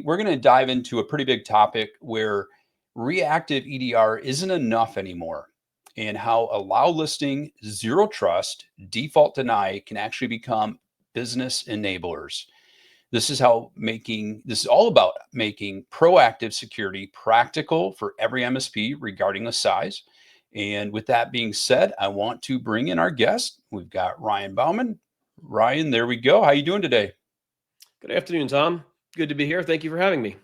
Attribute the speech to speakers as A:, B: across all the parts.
A: We're going to dive into a pretty big topic where reactive EDR isn't enough anymore, and how allow listing, zero trust, default deny can actually become business enablers. This is all about making proactive security practical for every MSP regarding the size. And with that being said, I want to bring in our guest. We've got Ryan Bauman. Ryan, there we go. How you doing today?
B: Good afternoon, Tom. Good to be here. Thank you for having me.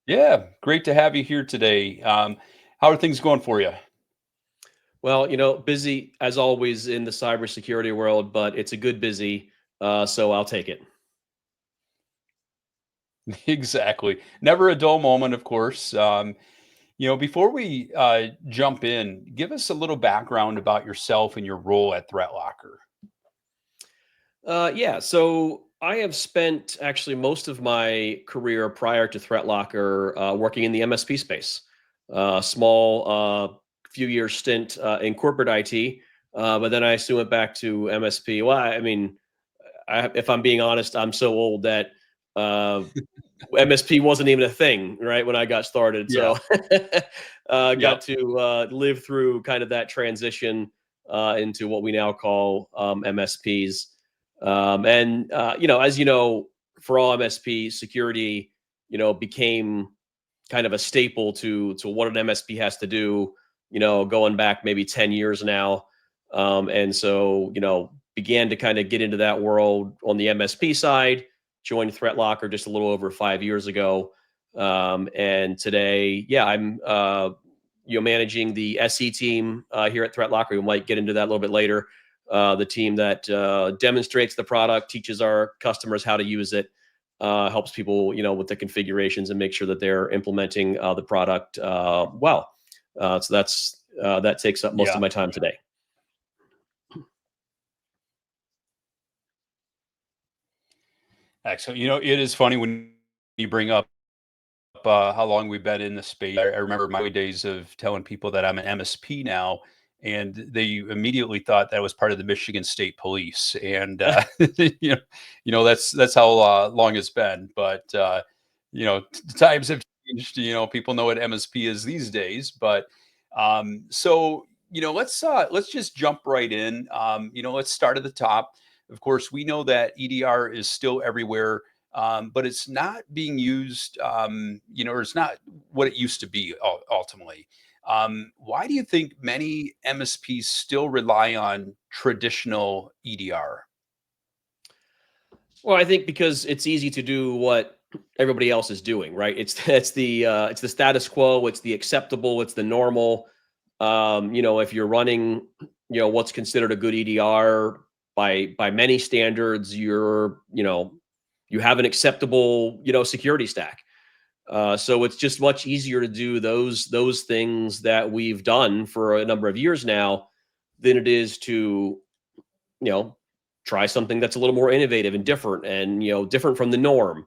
A: Yeah, great to have you here today. How are things going for you?
B: Well, busy as always in the cybersecurity world, but it's a good busy, so I'll take it.
A: Exactly. Never a dull moment, of course. Before we jump in, give us a little background about yourself and your role at ThreatLocker.
B: Yeah, so I have spent actually most of my career prior to ThreatLocker working in the MSP space. Small, few year stint in corporate IT, but then I soon went back to MSP. Well, I mean, if I'm being honest, I'm so old that uh, MSP wasn't even a thing, right, when I got started.
A: Yeah.
B: So
A: Yep.
B: got to live through kind of that transition into what we now call MSPs. As you know, for all MSP, security, became kind of a staple to what an MSP has to do. Going back maybe 10 years now, and so began to kind of get into that world on the MSP side. Joined ThreatLocker just a little over 5 years ago, and today, yeah, I'm managing the SE team here at ThreatLocker. We might get into that a little bit later. The team that demonstrates the product, teaches our customers how to use it, helps people, with the configurations and make sure that they're implementing the product well. So that takes up most of
A: Yeah.
B: my time today.
A: Excellent. It is funny when you bring up how long we've been in the space. I remember my days of telling people that I'm an MSP now, and they immediately thought that was part of the Michigan State Police. And that's how long it's been. But times have changed. People know what MSP is these days. But let's just jump right in. Let's start at the top. Of course, we know that EDR is still everywhere, but it's not being used, or it's not what it used to be ultimately. Why do you think many MSPs still rely on traditional EDR?
B: Well, I think because it's easy to do what everybody else is doing, right? It's the status quo, it's the acceptable, it's the normal. If you're running, what's considered a good EDR by many standards, you have an acceptable, security stack. So it's just much easier to do those things that we've done for a number of years now than it is to you know try something that's a little more innovative and different and different from the norm.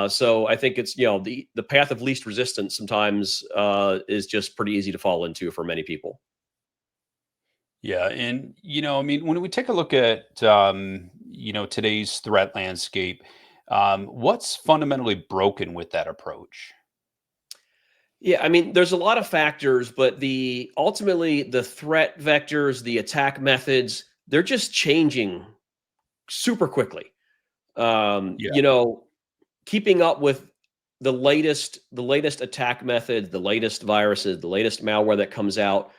B: So I think it's the path of least resistance sometimes is just pretty easy to fall into for many people.
A: Yeah, and I mean, when we take a look at today's threat landscape, what's fundamentally broken with that approach?
B: Yeah, I mean, there's a lot of factors, but the ultimately the threat vectors, the attack methods, they're just changing super quickly. Um,
A: Yeah.
B: you know, Keeping up with the latest attack methods, the latest viruses, the latest malware that comes out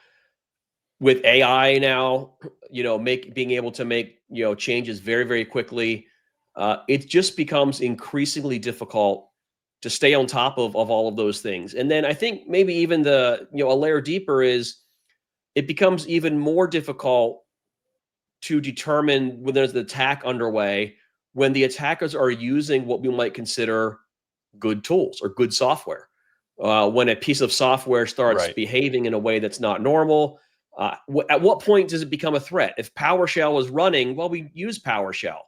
B: with AI now, make being able to make changes very, very quickly. It just becomes increasingly difficult to stay on top of all of those things. And then I think maybe even a layer deeper is it becomes even more difficult to determine when there's an attack underway when the attackers are using what we might consider good tools or good software. When a piece of software starts
A: Right.
B: behaving in a way that's not normal, at what point does it become a threat? If PowerShell is running, well, we use PowerShell.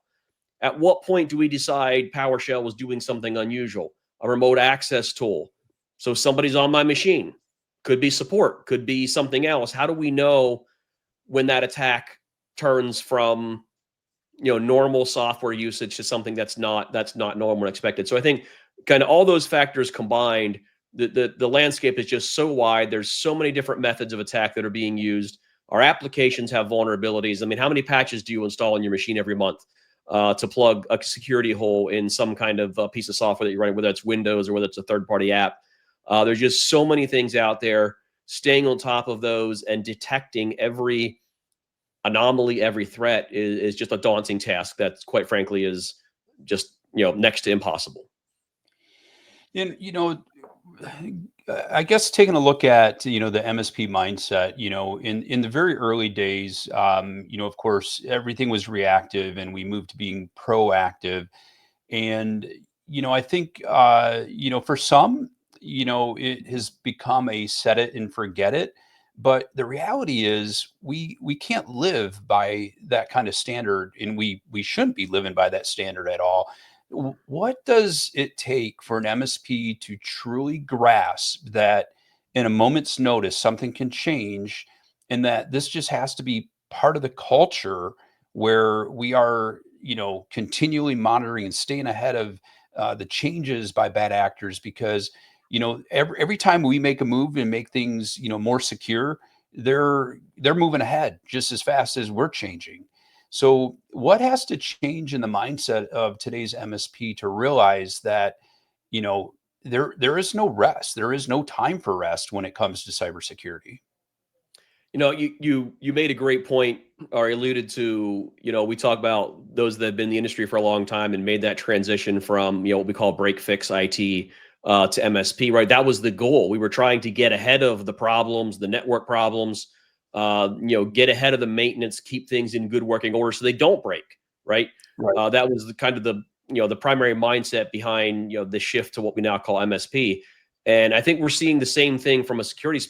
B: At what point do we decide PowerShell was doing something unusual? A remote access tool. So somebody's on my machine. Could be support, could be something else. How do we know when that attack turns from normal software usage to something that's not normal and expected. So I think kind of all those factors combined, the landscape is just so wide. There's so many different methods of attack that are being used. Our applications have vulnerabilities. I mean, how many patches do you install on your machine every month to plug a security hole in some kind of piece of software that you're running, whether it's Windows or whether it's a third-party app? There's just so many things out there. Staying on top of those and detecting every anomaly, every threat is just a daunting task that, quite frankly, is just next to impossible.
A: And I guess taking a look at the MSP mindset, in the very early days, of course, everything was reactive, and we moved to being proactive. And I think for some, it has become a set it and forget it. But the reality is, we can't live by that kind of standard, and we shouldn't be living by that standard at all. What does it take for an MSP to truly grasp that in a moment's notice something can change, and that this just has to be part of the culture where we are, continually monitoring and staying ahead of the changes by bad actors? Because every time we make a move and make things more secure, they're moving ahead just as fast as we're changing. So what has to change in the mindset of today's MSP to realize that you know there is no rest, there is no time for rest when it comes to cybersecurity?
B: You made a great point, or alluded to. We talk about those that have been in the industry for a long time and made that transition from what we call break fix IT to MSP. Right, that was the goal. We were trying to get ahead of the problems, the network problems. Get ahead of the maintenance, keep things in good working order so they don't break. Right,
A: Right.
B: that was the kind of the primary mindset behind the shift to what we now call MSP. And I think we're seeing the same thing from a security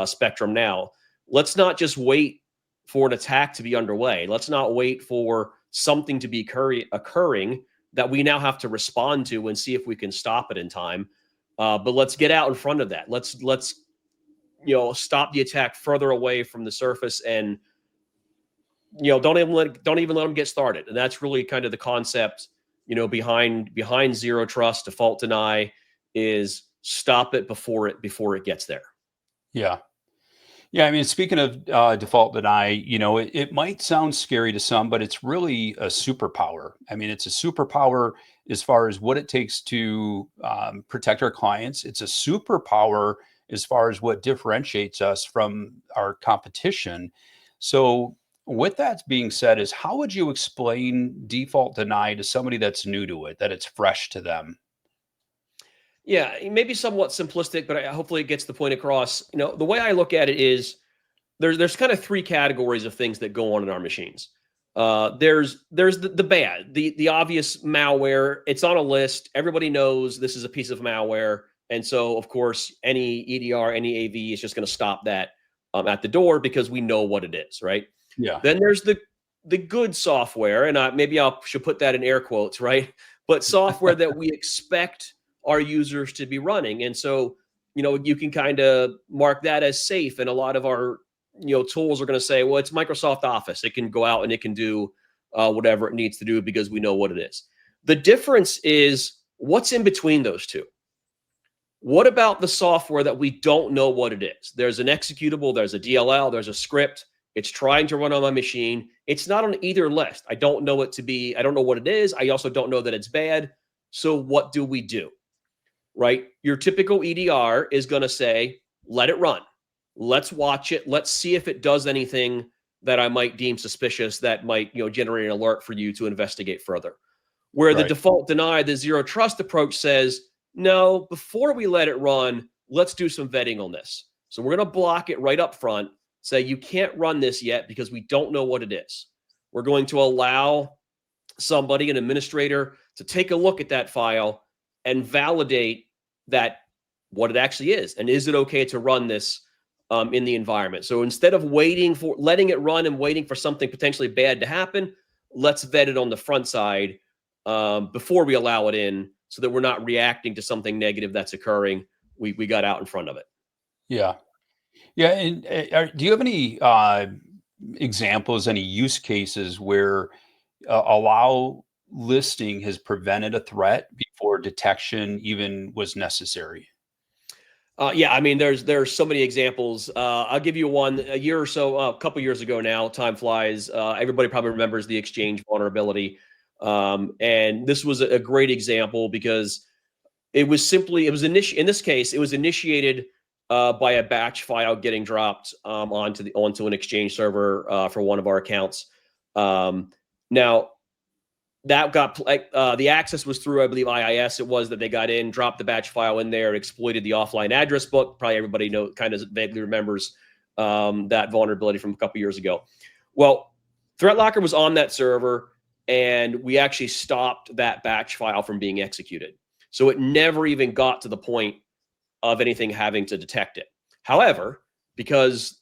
B: spectrum now. Let's not just wait for an attack to be underway. Let's not wait for something to be occurring that we now have to respond to and see if we can stop it in time. But let's get out in front of that. Let's stop the attack further away from the surface, and don't even let them get started. And that's really kind of the concept behind zero trust, default deny, is stop it before it gets there.
A: Yeah. Yeah, I mean, speaking of default deny, it might sound scary to some, but it's really a superpower. I mean, it's a superpower as far as what it takes to protect our clients. It's a superpower as far as what differentiates us from our competition. So, with that being said, is how would you explain default deny to somebody that's new to it, that it's fresh to them?
B: Yeah, it may be somewhat simplistic, but hopefully it gets the point across. The way I look at it is there's kind of three categories of things that go on in our machines. There's the bad, the obvious malware. It's on a list. Everybody knows this is a piece of malware, and so of course any EDR, any AV is just going to stop that at the door because we know what it is, right?
A: Yeah.
B: Then there's the good software, and maybe I should put that in air quotes, right? But software that we expect our users to be running, and so you can kind of mark that as safe. And a lot of our tools are going to say, well, it's Microsoft Office. It can go out and it can do whatever it needs to do because we know what it is. The difference is what's in between those two. What about the software that we don't know what it is? There's an executable, there's a DLL, there's a script. It's trying to run on my machine. It's not on either list. I don't know it to be, I don't know what it is. I also don't know that it's bad. So what do we do? Right? Your typical EDR is going to say, let it run. Let's watch it. Let's see if it does anything that I might deem suspicious that might, generate an alert for you to investigate further. Where the
A: Right.
B: default deny, the zero trust approach says, no, before we let it run, let's do some vetting on this. So we're going to block it right up front, say you can't run this yet because we don't know what it is. We're going to allow somebody, an administrator, to take a look at that file and validate that what it actually is. And is it okay to run this in the environment? So instead of letting it run and waiting for something potentially bad to happen, let's vet it on the front side before we allow it in, so that we're not reacting to something negative that's occurring. We got out in front of it.
A: Yeah. Yeah. And do you have any examples, any use cases where allow listing has prevented a threat before detection even was necessary?
B: Yeah, I mean, there's so many examples. I'll give you one. A year or so, a couple years ago now, time flies. Everybody probably remembers the Exchange vulnerability, and this was a great example because it was in this case, it was initiated by a batch file getting dropped onto an Exchange server for one of our accounts. Now that got the access was through, I believe, IIS. It was that they got in, dropped the batch file in there, exploited the offline address book. Probably everybody kind of vaguely remembers that vulnerability from a couple years ago. Well, ThreatLocker was on that server, and we actually stopped that batch file from being executed. So it never even got to the point of anything having to detect it. However, because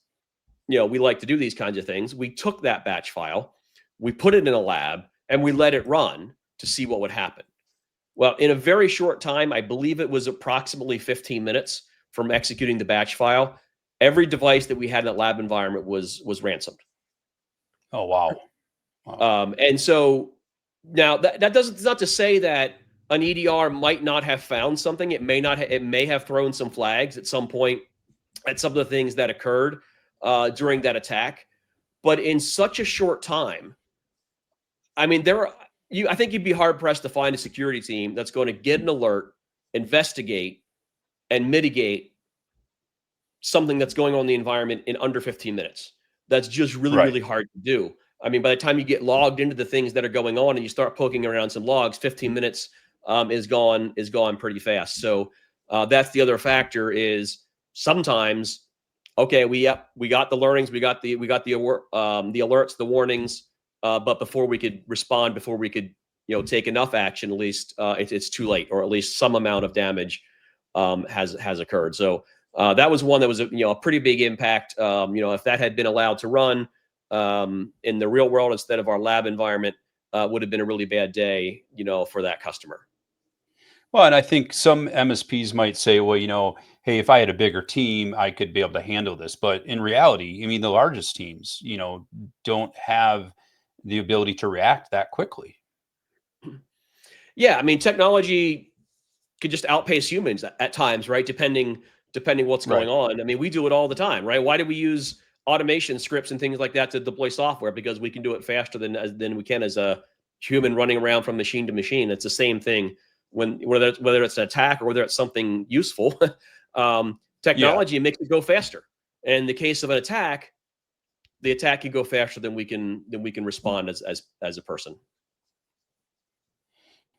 B: we like to do these kinds of things, we took that batch file, we put it in a lab, and we let it run to see what would happen. Well, in a very short time, I believe it was approximately 15 minutes from executing the batch file, every device that we had in that lab environment was ransomed.
A: Oh, wow. Wow.
B: And so now that doesn't, it's not to say that an EDR might not have found something. It may not. It may have thrown some flags at some point at some of the things that occurred during that attack. But in such a short time, I mean, I think you'd be hard pressed to find a security team that's going to get an alert, investigate, and mitigate something that's going on in the environment in under 15 minutes. That's just really,
A: Right.
B: really hard to do. I mean, by the time you get logged into the things that are going on and you start poking around some logs, 15 minutes is gone pretty fast. So that's the other factor is sometimes, okay, we got the learnings, we got the alerts, the warnings, but before we could respond, before we could take enough action, at least it's too late, or at least some amount of damage has occurred. So that was one that was a pretty big impact. If that had been allowed to run in the real world instead of our lab environment, would have been a really bad day, for that customer.
A: Well, and I think some MSPs might say, well, hey, if I had a bigger team, I could be able to handle this. But in reality, I mean, the largest teams, don't have the ability to react that quickly.
B: Yeah, I mean, technology could just outpace humans at times, right? Depending what's going
A: Right.
B: on. I mean, we do it all the time, right? Why do we use automation scripts and things like that to deploy software? Because we can do it faster than we can as a human running around from machine to machine. It's the same thing whether it's an attack or whether it's something useful.
A: Yeah.
B: Technology makes it go faster. And in the case of an attack, the attack can go faster than we can respond as a person.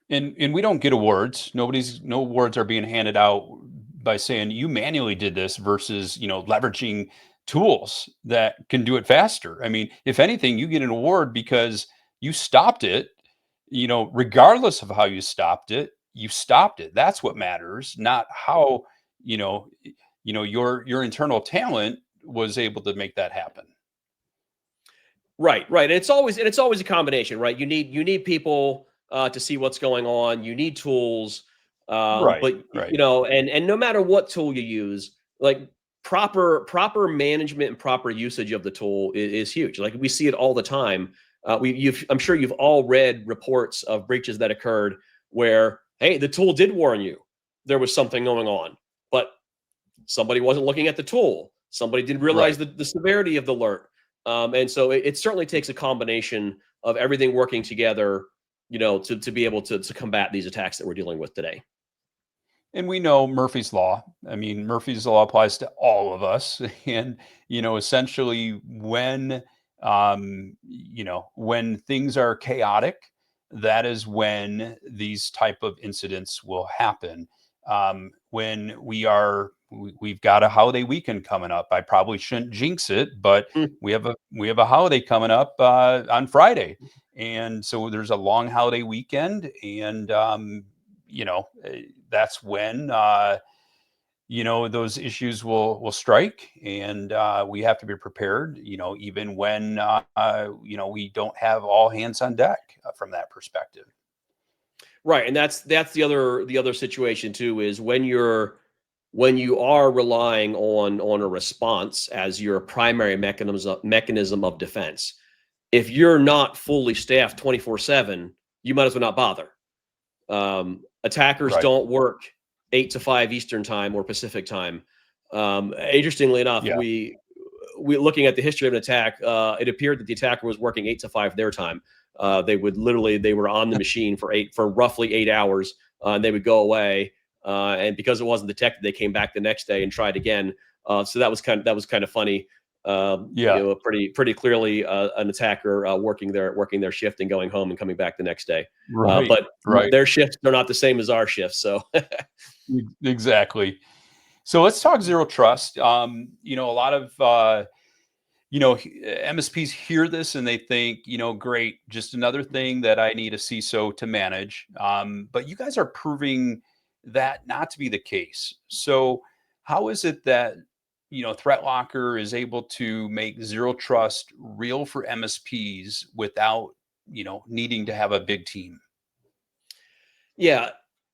A: And we don't get awards. No awards are being handed out by saying you manually did this versus, leveraging tools that can do it faster. I mean, if anything, you get an award because you stopped it, regardless of how you stopped it. That's what matters, not how, you know, your internal talent was able to make that happen.
B: Right, right. And it's always a combination, right? You need people to see what's going on. You need tools,
A: Right,
B: but
A: right.
B: and no matter what tool you use, like proper management and proper usage of the tool is huge. Like we see it all the time. I'm sure you've all read reports of breaches that occurred where, hey, the tool did warn you there was something going on, but somebody wasn't looking at the tool. Somebody didn't realize
A: Right.
B: the severity of the alert. And so it certainly takes a combination of everything working together, to be able to combat these attacks that we're dealing with today.
A: And we know Murphy's Law. I mean, Murphy's Law applies to all of us. And, essentially when things are chaotic, that is when these type of incidents will happen. When we've got a holiday weekend coming up. I probably shouldn't jinx it, but
B: Mm.
A: we have a holiday coming up on Friday. And so there's a long holiday weekend, and that's when those issues will strike, and we have to be prepared. Even when we don't have all hands on deck from that perspective.
B: Right, and that's the other situation too is when you are relying on a response as your primary mechanism of defense. if you're not fully staffed 24/7, you might as well not bother. Attackers
A: Right.
B: don't work 8 to 5 Eastern time or Pacific time. Interestingly enough,
A: Yeah.
B: we looking at the history of an attack, it appeared that the attacker was working 8 to 5 their time. They were on the machine for roughly 8 hours, and they would go away. And because it wasn't detected, they came back the next day and tried again. So that was kind of funny.
A: Yeah.
B: Pretty clearly an attacker working their shift and going home and coming back the next day.
A: Right.
B: But
A: Right.
B: their shifts are not the same as our shifts. So
A: Exactly. So let's talk zero trust. A lot of MSPs hear this and they think, great, just another thing that I need a CISO to manage. But you guys are proving that not to be the case. So how is it that, ThreatLocker is able to make zero trust real for MSPs without, needing to have a big team?
B: yeah,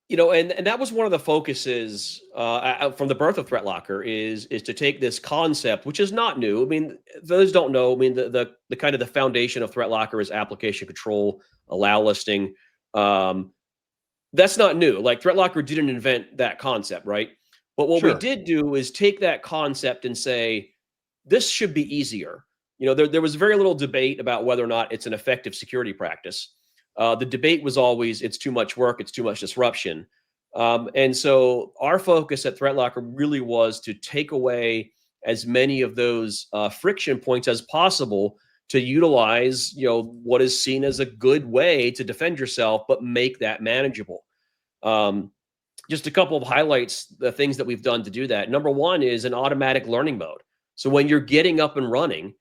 B: and that was one of the focuses from the birth of ThreatLocker is to take this concept, which is not new. I mean, those don't know. I mean, the kind of the foundation of ThreatLocker is application control, allow listing. That's not new. Like ThreatLocker didn't invent that concept, right? But what we
A: Sure.
B: did do is take that concept and say this should be easier. There was very little debate about whether or not it's an effective security practice. The debate was always it's too much work, it's too much disruption. And so our focus at ThreatLocker really was to take away as many of those friction points as possible to utilize, what is seen as a good way to defend yourself, but make that manageable. Um, just a couple of highlights, the things that we've done to do that. Number one is an automatic learning mode. So when you're getting up and running,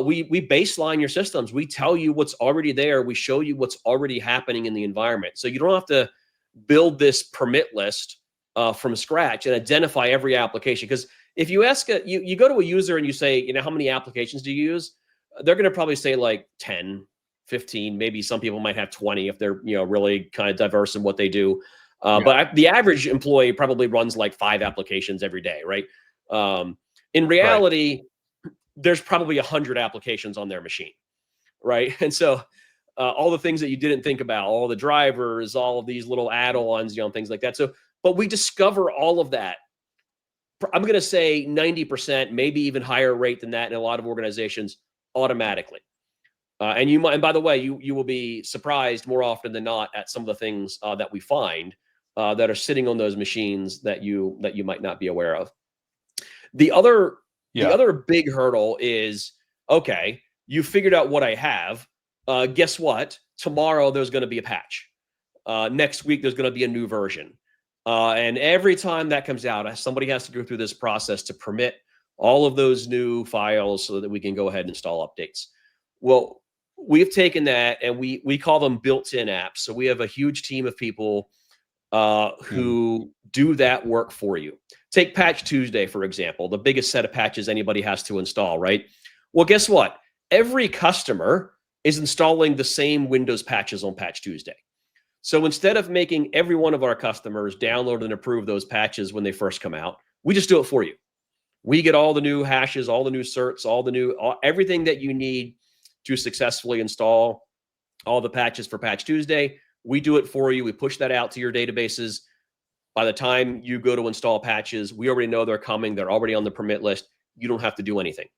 B: we baseline your systems. We tell you what's already there. We show you what's already happening in the environment. So you don't have to build this permit list from scratch and identify every application. Because if you ask, you go to a user and you say, how many applications do you use? They're going to probably say like 10, 15, maybe some people might have 20 if they're, really kind of diverse in what they do.
A: Yeah.
B: But the average employee probably runs like 5 applications every day, right? In
A: Right.
B: reality, there's probably 100 applications on their machine, right? And so all the things that you didn't think about, all the drivers, all of these little add-ons, things like that. So, but we discover all of that. I'm going to say 90%, maybe even higher rate than that in a lot of organizations automatically. And by the way, you will be surprised more often than not at some of the things that we find that are sitting on those machines that you might not be aware of. The other
A: Yeah.
B: big hurdle is, okay, you figured out what I have. Guess what? Tomorrow there's going to be a patch. Next week there's going to be a new version. And every time that comes out, somebody has to go through this process to permit all of those new files so that we can go ahead and install updates. Well, we've taken that and we call them built-in apps. So we have a huge team of people
A: Mhm.
B: who do that work for you. Take Patch Tuesday, for example, the biggest set of patches anybody has to install, right? Well, guess what? Every customer is installing the same Windows patches on Patch Tuesday. So instead of making every one of our customers download and approve those patches when they first come out, we just do it for you. We get all the new hashes, all the new certs, everything that you need to successfully install all the patches for Patch Tuesday. We do it for you. We push that out to your databases. By the time you go to install patches, we already know they're coming. They're already on the permit list. You don't have to do anything.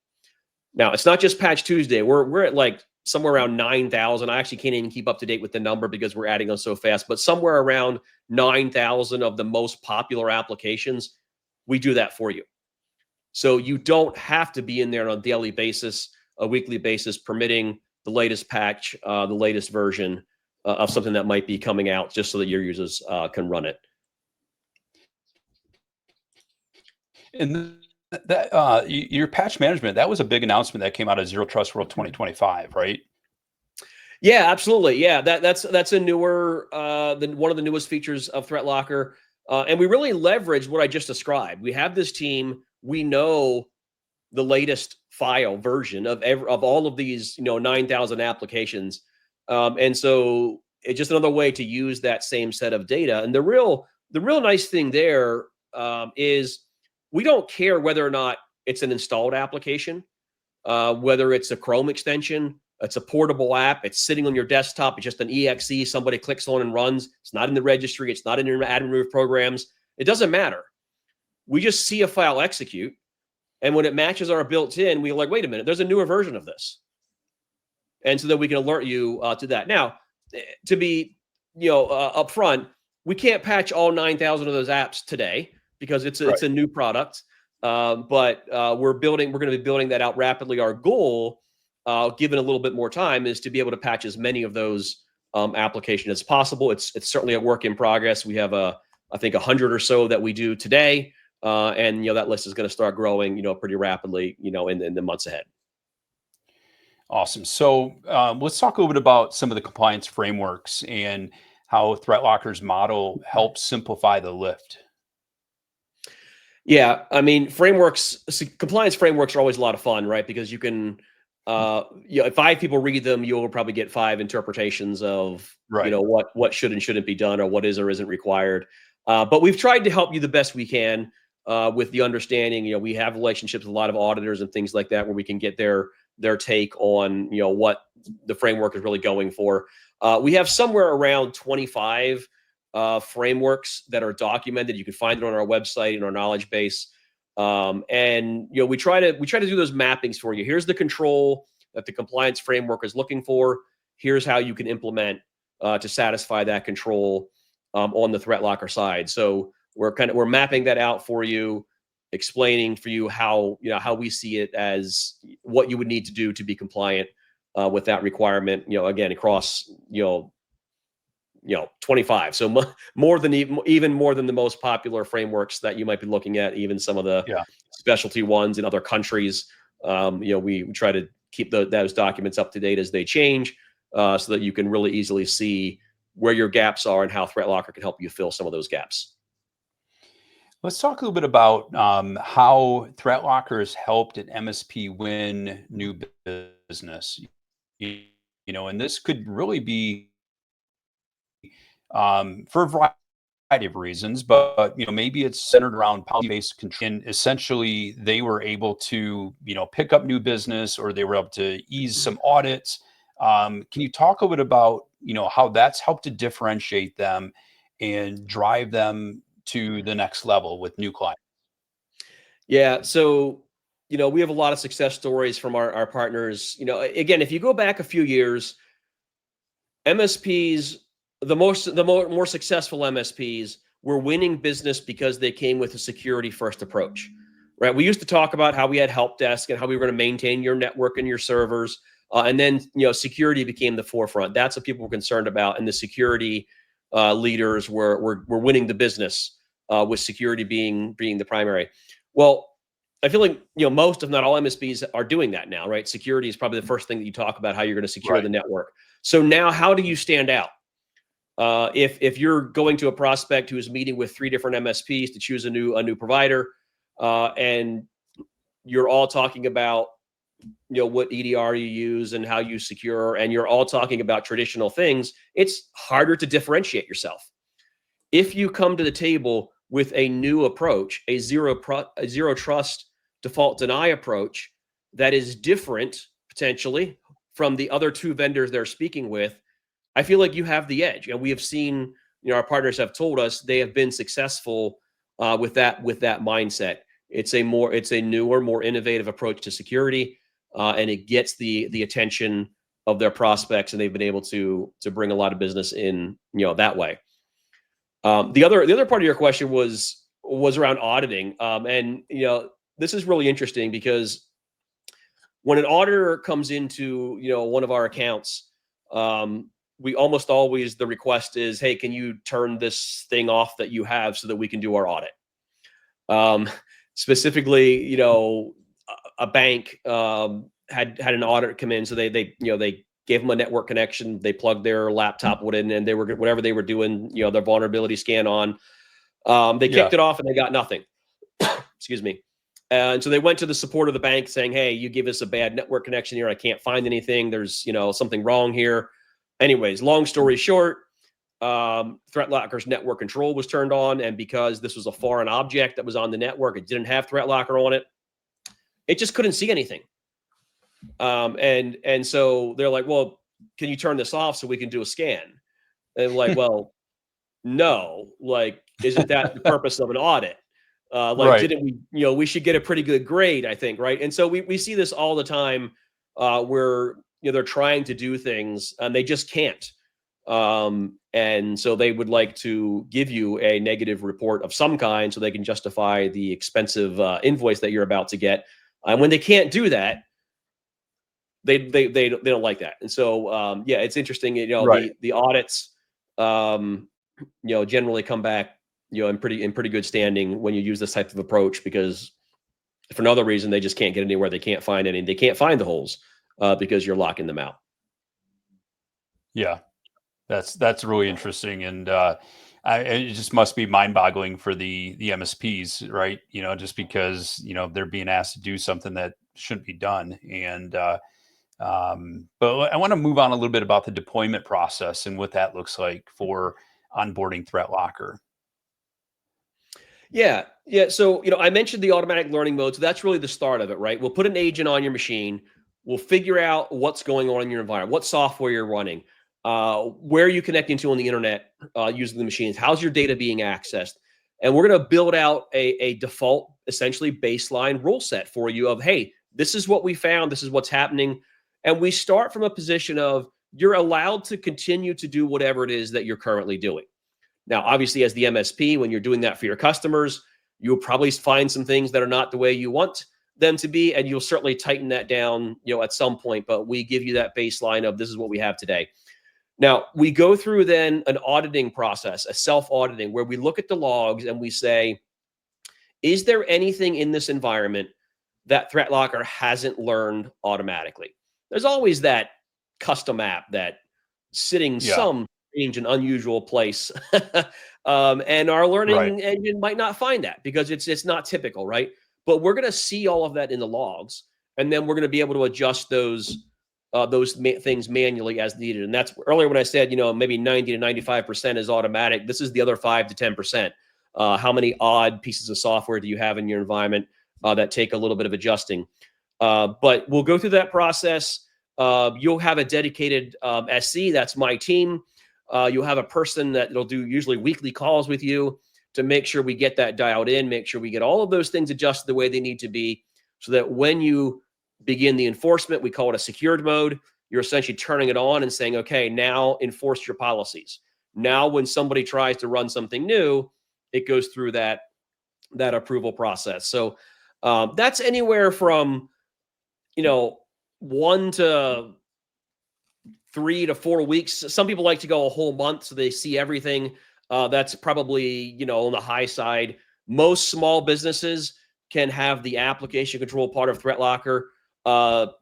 B: Now, it's not just Patch Tuesday. We're at like somewhere around 9,000. I actually can't even keep up to date with the number because we're adding on so fast, but somewhere around 9,000 of the most popular applications, we do that for you. So you don't have to be in there on a daily basis, a weekly basis, permitting the latest patch, the latest version of something that might be coming out just so that your users can run it.
A: And that your patch management, that was a big announcement that came out of Zero Trust World 2025, right?
B: Yeah, absolutely. Yeah, that's a newer, one of the newest features of ThreatLocker, and we really leverage what I just described. We have this team. We know the latest file version of all of these, 9,000 applications, and so it's just another way to use that same set of data. And the real nice thing there is we don't care whether or not it's an installed application, whether it's a Chrome extension, It's a portable app. It's sitting on your desktop. It's just an exe somebody clicks on and runs. It's not in the registry. It's not in your admin remove programs. It doesn't matter. We just see a file execute. And when it matches our built-in, we're like, wait a minute, there's a newer version of this. And so then we can alert you to that. Now, to be upfront, we can't patch all 9,000 of those apps today because it's a new product. But we're going to be building that out rapidly. Our goal, given a little bit more time, is to be able to patch as many of those applications as possible. It's certainly a work in progress. We have I think 100 or so that we do today, and that list is going to start growing pretty rapidly in the months ahead.
A: Awesome. So let's talk a little bit about some of the compliance frameworks and how ThreatLocker's model helps simplify the lift.
B: Yeah, I mean, compliance frameworks are always a lot of fun, right? Because you can, if 5 people read them, you'll probably get 5 interpretations of, what should and shouldn't be done, or what is or isn't required. But we've tried to help you the best we can with the understanding. We have relationships with a lot of auditors and things like that, where we can get their take on, what the framework is really going for. We have somewhere around 25 frameworks that are documented. You can find it on our website in our knowledge base. And we try to do those mappings for you. Here's the control that the compliance framework is looking for. Here's how you can implement to satisfy that control on the ThreatLocker side. So we're mapping that out for you, explaining for you how we see it as what you would need to do to be compliant with that requirement. Again, across 25. So even more than the most popular frameworks that you might be looking at, even some of the specialty ones in other countries. We try to keep those documents up to date as they change, so that you can really easily see where your gaps are and how ThreatLocker can help you fill some of those gaps.
A: Let's talk a little bit about how ThreatLocker has helped an MSP win new business. And this could really be for a variety of reasons, but maybe it's centered around policy-based control. And essentially, they were able to pick up new business, or they were able to ease some audits. Can you talk a little bit about how that's helped to differentiate them and drive them to the next level with new clients?
B: Yeah, so we have a lot of success stories from our partners. Again, if you go back a few years, MSPs, the more successful MSPs, were winning business because they came with a security first approach, right? We used to talk about how we had help desk and how we were going to maintain your network and your servers, and then security became the forefront. That's what people were concerned about, and the security leaders were winning the business with security being the primary. Well, I feel like most, if not all, MSPs are doing that now, right? Security is probably the first thing that you talk about, how you're going to secure the network. So now, how do you stand out? If you're going to a prospect who is meeting with 3 different MSPs to choose a new provider, and you're all talking about what EDR you use and how you secure, and you're all talking about traditional things, it's harder to differentiate yourself. If you come to the table with a new approach, a zero trust default deny approach that is different potentially from the other 2 vendors they're speaking with, I feel like you have the edge. And we have seen, our partners have told us they have been successful with that mindset. It's a newer, more innovative approach to security, and it gets the attention of their prospects, and they've been able to bring a lot of business in, that way. The other part of your question was around auditing, and this is really interesting because when an auditor comes into one of our accounts, we almost always, the request is, hey, can you turn this thing off that you have so that we can do our audit? Specifically, a bank had an auditor come in, so they gave them a network connection. They plugged their laptop in, and they were, whatever they were doing, their vulnerability scan on. They kicked it off, and they got nothing. Excuse me. And so they went to the support of the bank saying, hey, you give us a bad network connection here. I can't find anything. There's something wrong here. Anyways, long story short, ThreatLocker's network control was turned on, and because this was a foreign object that was on the network, it didn't have ThreatLocker on it. It just couldn't see anything. And so they're like, well, can you turn this off so we can do a scan? And like, well, no, like, isn't that the purpose of an audit? Like,
A: Right.
B: didn't we, we should get a pretty good grade, I think, right? And so we see this all the time, where, they're trying to do things and they just can't. And so they would like to give you a negative report of some kind so they can justify the expensive invoice that you're about to get. And when they can't do that, they don't like that. And so yeah, it's interesting.
A: Right.
B: The audits um, generally come back in pretty good standing when you use this type of approach, because for another reason they just can't get anywhere. They can't find any. They can't find the holes because you're locking them out.
A: Yeah. That's really interesting, and it just must be mind-boggling for the MSPs, right? Just because they're being asked to do something that shouldn't be done, and but I want to move on a little bit about the deployment process and what that looks like for onboarding ThreatLocker.
B: Yeah. Yeah. So, I mentioned the automatic learning mode. So that's really the start of it, right? We'll put an agent on your machine. We'll figure out what's going on in your environment, what software you're running, where are you connecting to on the internet using the machines, how's your data being accessed. And we're going to build out a default, essentially baseline rule set for you of, hey, this is what we found, this is what's happening. And we start from a position of you're allowed to continue to do whatever it is that you're currently doing. Now, obviously, as the MSP, when you're doing that for your customers, you'll probably find some things that are not the way you want them to be, and you'll certainly tighten that down, at some point. But we give you that baseline of this is what we have today. Now, we go through then an auditing process, a self-auditing, where we look at the logs and we say, is there anything in this environment that ThreatLocker hasn't learned automatically? There's always that custom app that sitting
A: Yeah.
B: some strange and unusual place. And our
A: Right.
B: learning engine might not find that because it's not typical, right? But we're going to see all of that in the logs, and then we're going to be able to adjust those things manually as needed. And that's earlier when I said, maybe 90 to 95% is automatic. This is the other 5 to 10%. How many odd pieces of software do you have in your environment that take a little bit of adjusting? But we'll go through that process. You'll have a dedicated SC. That's my team. You'll have a person that will do usually weekly calls with you to make sure we get that dialed in, make sure we get all of those things adjusted the way they need to be, so that when you begin the enforcement, we call it a secured mode. You're essentially turning it on and saying, okay, now enforce your policies. Now, when somebody tries to run something new, it goes through that approval process. So that's anywhere from 1 to 3 to 4 weeks. Some people like to go a whole month so they see everything. That's probably on the high side. Most small businesses can have the application control part of ThreatLocker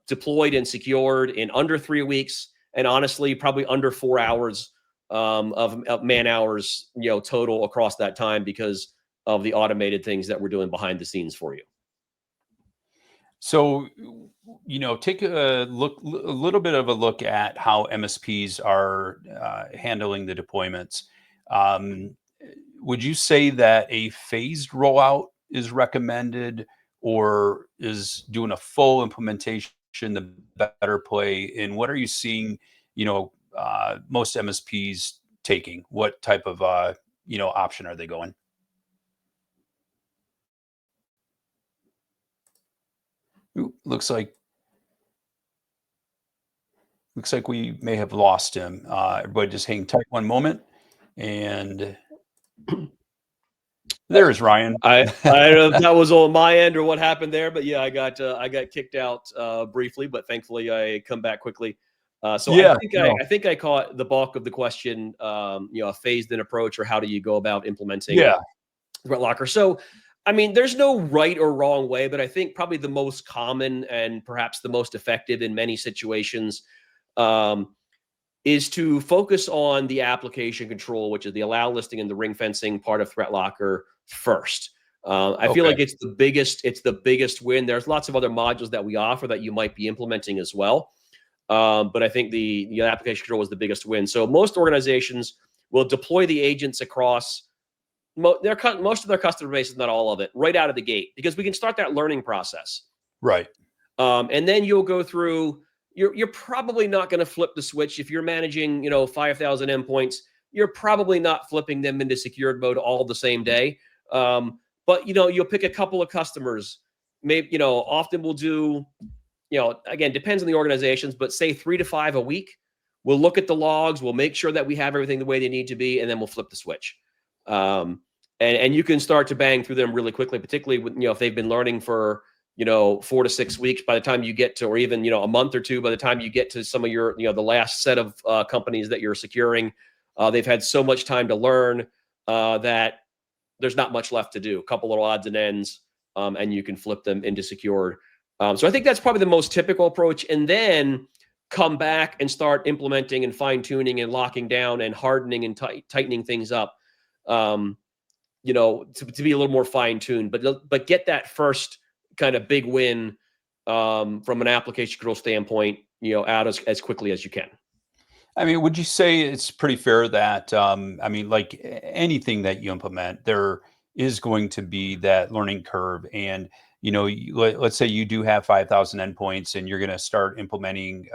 B: deployed and secured in under 3 weeks, and honestly, probably under 4 hours of man hours, total across that time, because of the automated things that we're doing behind the scenes for you.
A: So, take a little bit of a look at how MSPs are handling the deployments. Um, would you say that a phased rollout is recommended, or is doing a full implementation the better play? And what are you seeing, most MSPs taking? What type of, option are they going? Ooh, looks like we may have lost him. Everybody just hang tight one moment. And there's Ryan.
B: I don't know if that was on my end or what happened there, but yeah, I got kicked out briefly, but thankfully I come back quickly. So
A: Yeah, no.
B: I think I caught the bulk of the question. A phased in approach, or how do you go about implementing
A: Yeah,
B: ThreatLocker? So, I mean, there's no right or wrong way, but I think probably the most common and perhaps the most effective in many situations um, is to focus on the application control, which is the allow listing and the ring fencing part of ThreatLocker first. I feel
A: okay.
B: like it's the biggest win. There's lots of other modules that we offer that you might be implementing as well. But I think the application control was the biggest win. So most organizations will deploy the agents across most of their customer base, is not all of it, right out of the gate, because we can start that learning process.
A: Right.
B: And then you'll go through, you're probably not going to flip the switch. If you're managing, 5,000 endpoints, you're probably not flipping them into secured mode all the same day. But, you'll pick a couple of customers. Maybe, often we'll do, again, depends on the organizations, but say 3 to 5 a week. We'll look at the logs. We'll make sure that we have everything the way they need to be, and then we'll flip the switch. And you can start to bang through them really quickly, particularly with, if they've been learning for, 4 to 6 weeks. By the time you get to, or even, a month or two, by the time you get to some of your, the last set of companies that you're securing, they've had so much time to learn that there's not much left to do. A couple little odds and ends, and you can flip them into secured. So I think that's probably the most typical approach. And then come back and start implementing and fine tuning and locking down and hardening and tightening things up, to be a little more fine tuned, but get that first kind of big win from an application control standpoint, out as quickly as you can.
A: I mean, would you say it's pretty fair that, like anything that you implement, there is going to be that learning curve? And, let's say you do have 5,000 endpoints and you're going to start implementing,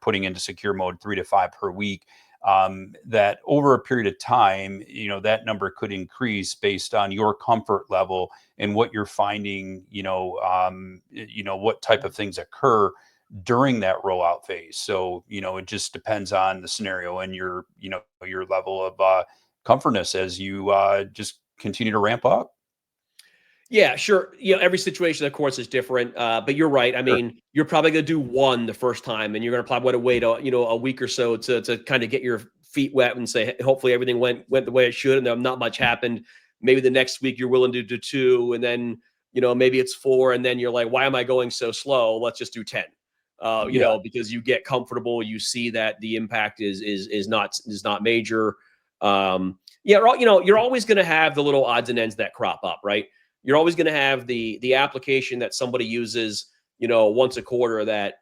A: putting into secure mode 3 to 5 per week. That over a period of time, that number could increase based on your comfort level and what you're finding, what type of things occur during that rollout phase. So, it just depends on the scenario and your level of comfortness as you just continue to ramp up.
B: Yeah, sure. Every situation, of course, is different. But you're right. I
A: Sure.
B: mean, you're probably going to do one the first time, and you're going to probably want to wait, a week or so to kind of get your feet wet and say, "Hey, hopefully everything went the way it should, and not much happened." Maybe the next week you're willing to do 2, and then maybe it's 4, and then you're like, "Why am I going so slow? Let's just do 10."
A: Yeah.
B: Because you get comfortable, you see that the impact is not major. You're always going to have the little odds and ends that crop up, right? You're always going to have the application that somebody uses, once a quarter that,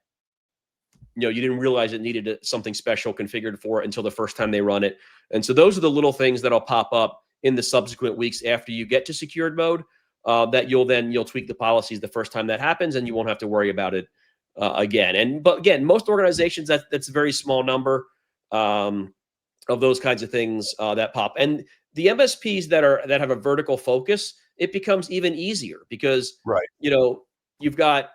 B: you didn't realize it needed something special configured for it until the first time they run it. And so those are the little things that'll pop up in the subsequent weeks after you get to secured mode, that you'll tweak the policies the first time that happens, and you won't have to worry about it again. But again, most organizations, that's a very small number of those kinds of things that pop. And the MSPs that have a vertical focus, it becomes even easier because,
A: Right.
B: you've got,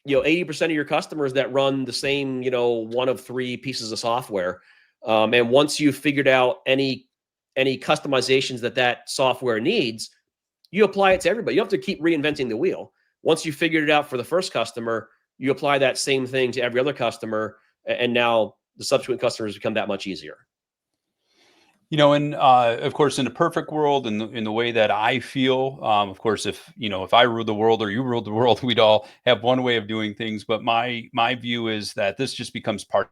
B: 80% of your customers that run the same, one of 3 pieces of software. And once you've figured out any customizations that software needs, you apply it to everybody. You don't have to keep reinventing the wheel. Once you figured it out for the first customer, you apply that same thing to every other customer. And now the subsequent customers become that much easier.
A: And of course, in a perfect world, in the way that I feel, of course, if I ruled the world or you ruled the world, we'd all have one way of doing things. But my view is that this just becomes part.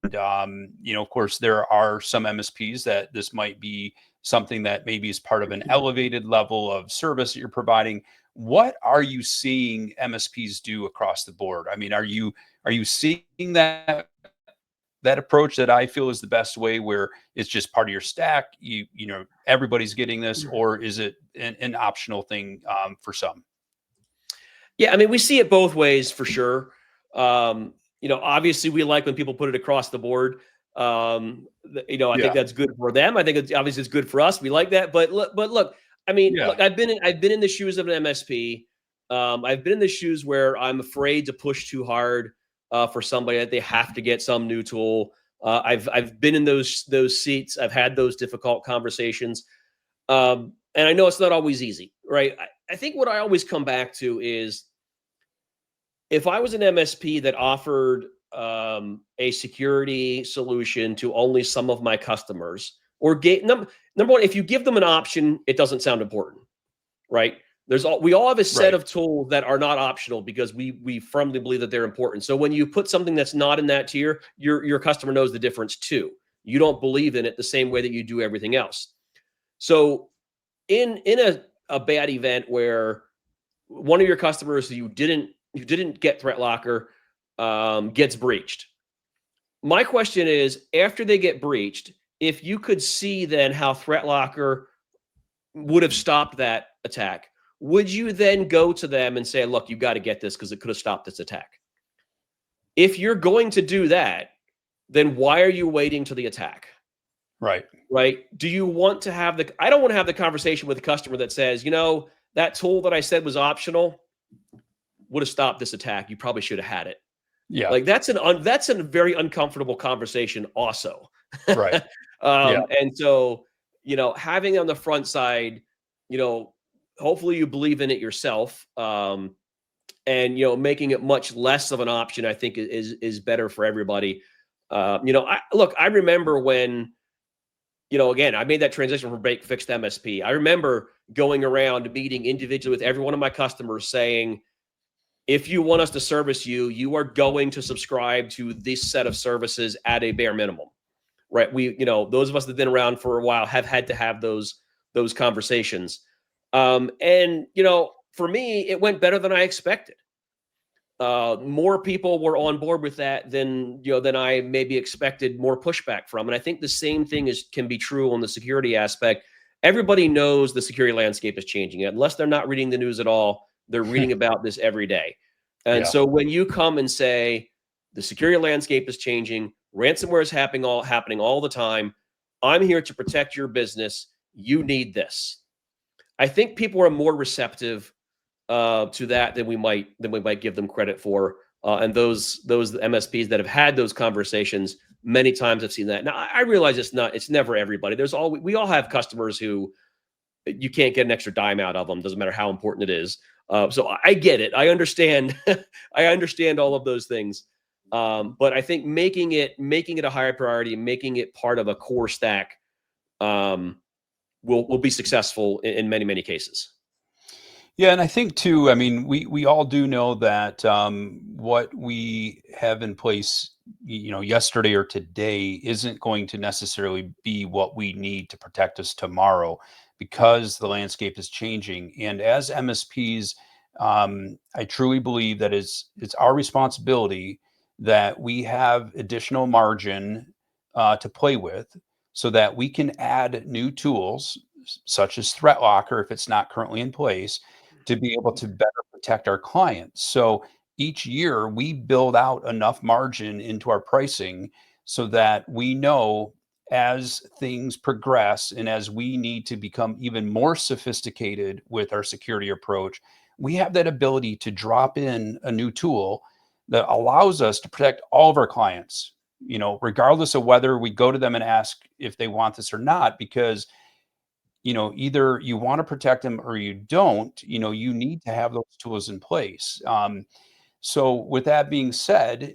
A: Of course, there are some MSPs that this might be something that maybe is part of an elevated level of service that you're providing. What are you seeing MSPs do across the board? I mean, are you seeing that approach that I feel is the best way, where it's just part of your stack? Everybody's getting this, or is it an optional thing for some?
B: Yeah, I mean, we see it both ways for sure. Obviously, we like when people put it across the board. I think
A: Yeah.
B: that's good for them. I think obviously it's good for us. We like that. But look. I mean,
A: Yeah.
B: look. I've been in the shoes of an MSP. I've been in the shoes where I'm afraid to push too hard for somebody that they have to get some new tool. I've been in those seats. I've had those difficult conversations. And I know it's not always easy, right? I think what I always come back to is, if I was an MSP that offered a security solution to only some of my customers, or number one, if you give them an option, it doesn't sound important, right? We all have a set
A: Right.
B: of tools that are not optional because we firmly believe that they're important. So when you put something that's not in that tier, your customer knows the difference too. You don't believe in it the same way that you do everything else. So in a bad event where one of your customers who you didn't get Threat Locker gets breached, my question is, after they get breached, if you could see then how Threat Locker would have stopped that attack, would you then go to them and say, look, you got to get this because it could have stopped this attack? If you're going to do that, then why are you waiting to the attack?
A: Right.
B: Right? Do you want to have I don't want to have the conversation with a customer that says, that tool that I said was optional would have stopped this attack. You probably should have had it.
A: Yeah.
B: Like that's a very uncomfortable conversation also.
A: Right. Yeah.
B: And so, having on the front side, hopefully you believe in it yourself. And making it much less of an option, I think is better for everybody. I remember when, again, I made that transition from break fix to MSP. I remember going around meeting individually with every one of my customers saying, if you want us to service you, you are going to subscribe to this set of services at a bare minimum, right? Those of us that have been around for a while have had to have those conversations. And for me, it went better than I expected. More people were on board with that than I maybe expected more pushback from. And I think the same thing can be true on the security aspect. Everybody knows the security landscape is changing. Unless they're not reading the news at all, they're reading about this every day. And
A: Yeah.
B: so when you come and say the security landscape is changing, ransomware is happening all the time, I'm here to protect your business. You need this. I think people are more receptive to that than we might give them credit for. And those MSPs that have had those conversations many times, I've seen that. Now I realize it's never everybody. We all have customers who you can't get an extra dime out of them. Doesn't matter how important it is. So I get it. I understand. I understand all of those things. But I think making it a higher priority, making it part of a core stack, will be successful in many, many cases.
A: Yeah, and I think too, I mean, we all do know that what we have in place, yesterday or today isn't going to necessarily be what we need to protect us tomorrow because the landscape is changing. And as MSPs, I truly believe that it's our responsibility that we have additional margin to play with so that we can add new tools such as Threat Locker if it's not currently in place to be able to better protect our clients. So each year we build out enough margin into our pricing so that we know as things progress and as we need to become even more sophisticated with our security approach, we have that ability to drop in a new tool that allows us to protect all of our clients, regardless of whether we go to them and ask if they want this or not, because either you want to protect them or you don't, you need to have those tools in place. So with that being said,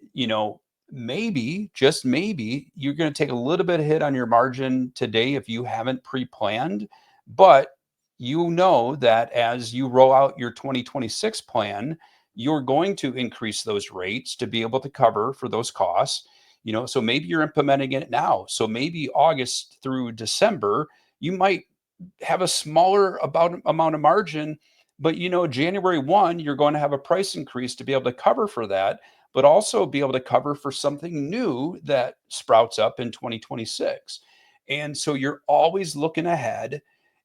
A: maybe, just maybe, you're going to take a little bit of hit on your margin today if you haven't pre-planned, but that as you roll out your 2026 plan, you're going to increase those rates to be able to cover for those costs. So maybe you're implementing it now. So maybe August through December, you might have a smaller amount of margin, but January 1, you're going to have a price increase to be able to cover for that, but also be able to cover for something new that sprouts up in 2026. And so you're always looking ahead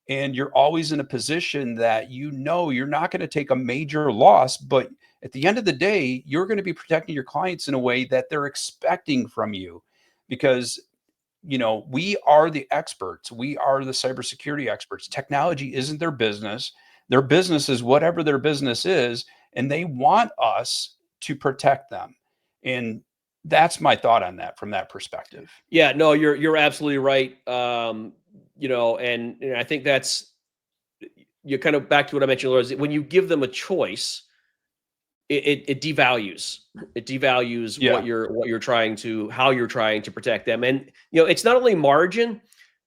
A: and you're always in a position that you're not going to take a major loss, but at the end of the day, you're going to be protecting your clients in a way that they're expecting from you because we are the experts. We are the cybersecurity experts. Technology isn't their business. Their business is whatever their business is, and they want us to protect them. And that's my thought on that from that perspective.
B: Yeah, no, you're absolutely right. And I think that's you're kind of back to what I mentioned earlier. Is when you give them a choice, it devalues
A: Yeah.
B: how you're trying to protect them. And it's not only margin.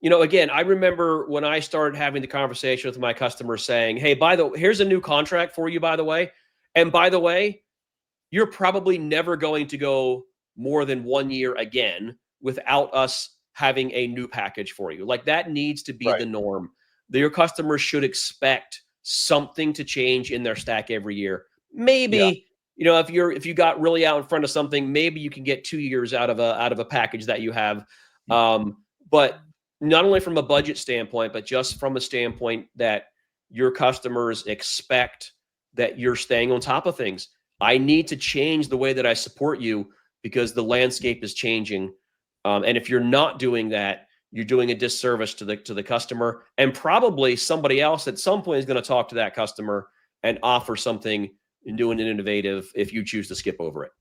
B: Again, I remember when I started having the conversation with my customers saying, hey, here's a new contract for you, by the way. And by the way, you're probably never going to go more than 1 year again without us having a new package for you. Like that needs to be
A: Right.
B: the norm. Your customers should expect something to change in their stack every year. Maybe,
A: Yeah.
B: if you got really out in front of something, maybe you can get 2 years out of a package that you have. But not only from a budget standpoint, but just from a standpoint that your customers expect that you're staying on top of things. I need to change the way that I support you because the landscape is changing. And if you're not doing that, you're doing a disservice to the customer, and probably somebody else at some point is going to talk to that customer and offer something new and innovative if you choose to skip over it.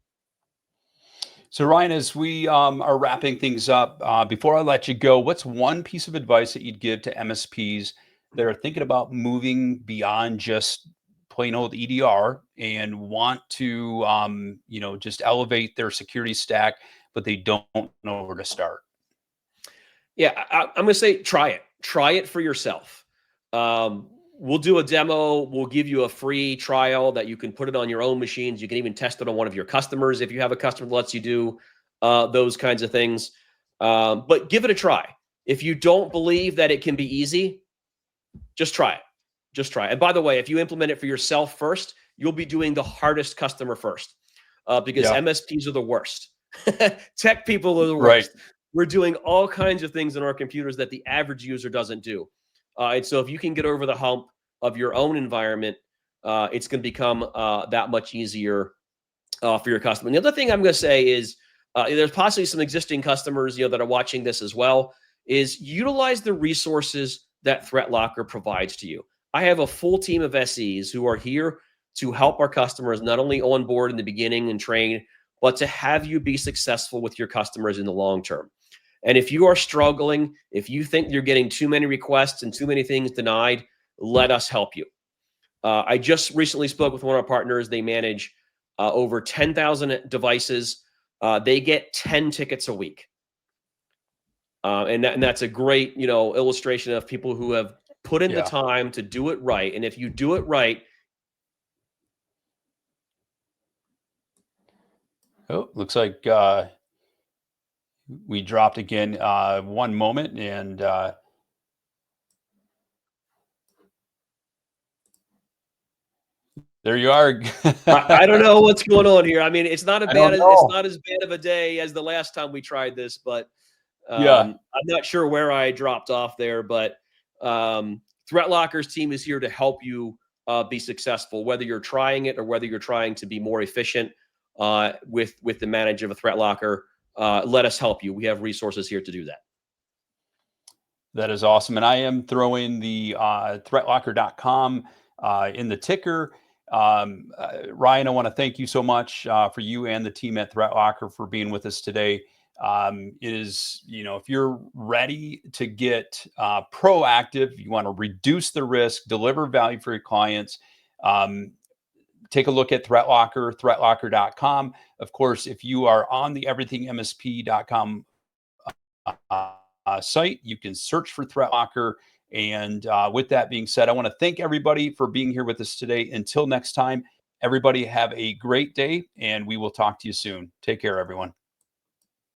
A: So Ryan, as we are wrapping things up, before I let you go, what's one piece of advice that you'd give to MSPs that are thinking about moving beyond just plain old EDR and want to, just elevate their security stack, but they don't know where to start?
B: Yeah, I'm going to say try it. Try it for yourself. We'll do a demo. We'll give you a free trial that you can put it on your own machines. You can even test it on one of your customers if you have a customer that lets you do those kinds of things. But give it a try. If you don't believe that it can be easy, just try it. Just try it. And by the way, if you implement it for yourself first, you'll be doing the hardest customer first because
A: Yeah.
B: MSPs are the worst. Tech people are the
A: Right.
B: worst. We're doing all kinds of things in our computers that the average user doesn't do. And so if you can get over the hump of your own environment, it's going to become that much easier for your customer. And the other thing I'm going to say is there's possibly some existing customers that are watching this as well, is utilize the resources that ThreatLocker provides to you. I have a full team of SEs who are here to help our customers not only onboard in the beginning and train, but to have you be successful with your customers in the long term. And if you are struggling, if you think you're getting too many requests and too many things denied, let us help you. I just recently spoke with one of our partners. They manage over 10,000 devices. They get 10 tickets a week. And that's a great, illustration of people who have put in the
A: Yeah.
B: time to do it right. And if you do it right.
A: Oh, looks like we dropped again. One moment, and there you are.
B: I don't know what's going on here. I mean, it's not
A: I don't
B: it's
A: know.
B: not as bad of a day as the last time we tried this, but
A: Yeah.
B: I'm not sure where I dropped off there. But ThreatLocker's team is here to help you be successful, whether you're trying it or whether you're trying to be more efficient with the management of a ThreatLocker. Let us help you. We have resources here to do that.
A: That is awesome. And I am throwing the threatlocker.com in the ticker. Ryan, I want to thank you so much for you and the team at ThreatLocker for being with us today. It is, if you're ready to get proactive, you want to reduce the risk, deliver value for your clients, take a look at ThreatLocker, threatlocker.com. Of course, if you are on the everythingmsp.com site, you can search for ThreatLocker. And with that being said, I want to thank everybody for being here with us today. Until next time, everybody have a great day, and we will talk to you soon. Take care, everyone.